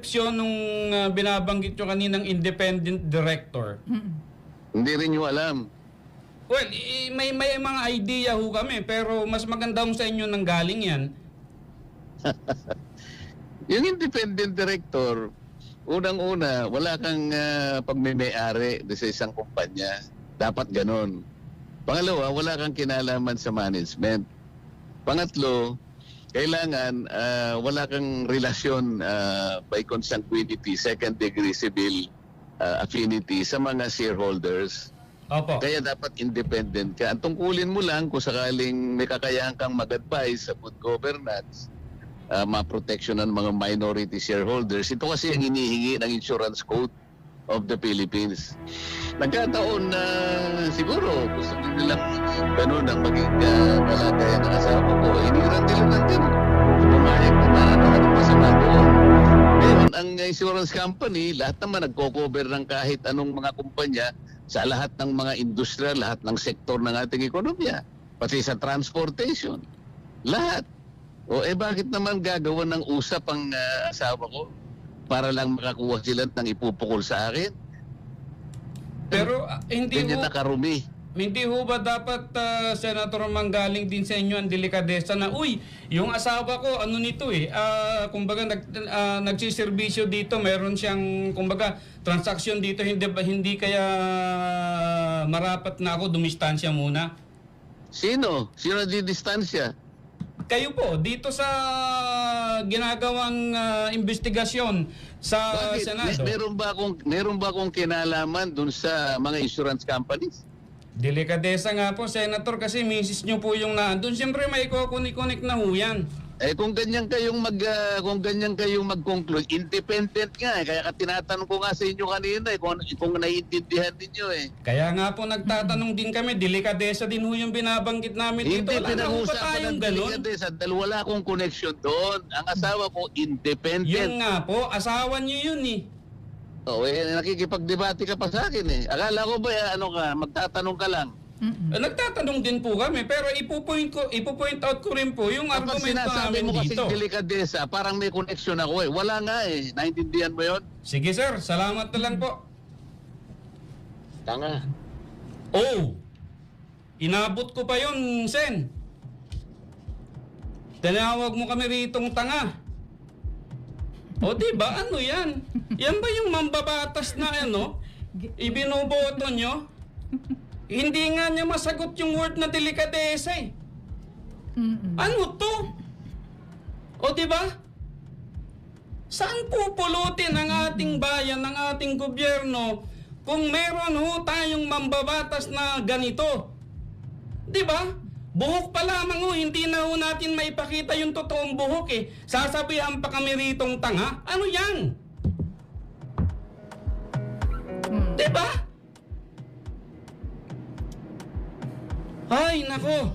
description nung binabanggit nyo kaninang independent director? Hindi rin nyo alam. Well, may mga idea ho kami, pero mas maganda ho sa inyo nang galing yan. Yung independent director, unang-una, wala kang pagmimay-ari sa isang kumpanya. Dapat ganon. Pangalawa, wala kang kinalaman sa management. Pangatlo, kailangan wala kang relasyon by consanguinity, second degree civil affinity sa mga shareholders. Opo. Kaya dapat independent ka. Ang tungkulin mo lang kung sakaling may kakayahan kang mag-advise sa good governance, ma-protection ng mga minority shareholders. Ito kasi ang hinihingi ng Insurance Code of the Philippines. Nagkataon na siguro gusto nilang ganun ang maging kalagayan ng asawa ko. Iniran nila ng ganun. Pumayag na ano masama doon. Ngayon, ang insurance company, lahat naman nagko-cover ng kahit anong mga kumpanya sa lahat ng mga industriya, lahat ng sektor ng ating ekonomiya. Pati sa transportation. Lahat. O bakit naman gagawa ng usap ang asawa ko para lang makakuha sila ng ipupukol sa akin? Pero hindi Ganyan ho, nakarumi. hindi ho ba dapat, Senator, manggaling din sa inyo ang delikadesa na, uy, yung asawa ko, ano nito kumbaga nagsiservisyo dito, meron siyang, kumbaga, transaksyon dito, hindi kaya marapat na ako dumistansya muna? Sino? Sino di distansya? Kayo po, dito sa ginagawang investigasyon sa Bakit? Senado. Meron ba akong kinalaman dun sa mga insurance companies? Delikadesa nga po, Senator, kasi misis nyo po yung naandun. Siyempre may kukunik-kunik na ho yan. Kung ganyan kayong mag-conclude, independent nga Kaya tinatanong ko nga sa inyo kanina kung naiintindihan ninyo Kaya nga po nagtatanong din kami, delikadesa din ho yung binabanggit namin dito. Hindi Wala na ho ba pinag-uusapan tayong ng ganun? delikadesa dahil wala akong connection doon. Ang asawa ko, independent. Yun nga po, asawa nyo yun Nakikipagdebate ka pa sa akin Akala ko ba, magtatanong ka lang. Nagtatanong din po kami, pero ipupoint out ko rin po yung Kapag argumento sinasabi namin mo kasi dito. delikadesa, parang may connection ako Wala nga Naintindihan mo yun? Sige sir, salamat na lang po. Tanga. Oh! Inabot ko pa yun, Sen. Tinawag mo kami ritong tanga. O diba, ano yan? Yan ba yung mambabatas na ibinuboto nyo? Hindi nga niya masagot yung word na delikadesa Ano to? O diba? Saan pupulutin ang ating bayan, ang ating gobyerno kung meron ho tayong mambabatas na ganito? Diba? Buhok pa lamang hindi na ho natin maipakita yung totoong buhok Sasabihan pa kami ritong tanga? Ano yan? Diba? Ay, nako.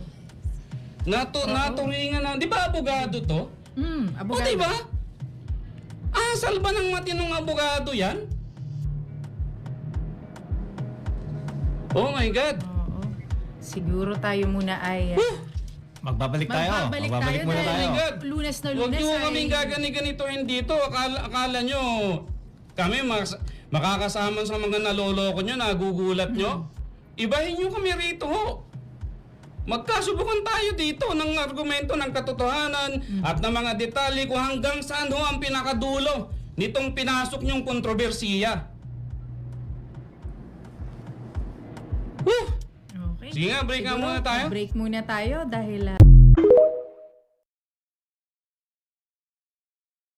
Naturingan na. Di ba abogado to? Abogado. O diba? Asal ba ng matinong abogado yan? Oh my God. Oo. Siguro tayo muna ay... Magbabalik tayo. Magbabalik muna tayo. tayo. My God. Lunes na Huwag Lunes nyo ay... kaming gagani-ganitohin dito. Akala nyo, kami makakasama sa mga naloloko nyo, nagugulat nyo. Ibahin nyo kami rito ho. Magkasubukan tayo dito ng argumento ng katotohanan at ng mga detalye kung hanggang saan ho ang pinakadulo nitong pinasok nyong kontrobersiya. Okay. Sige nga, break nga Siguro, muna tayo. Break muna tayo dahil...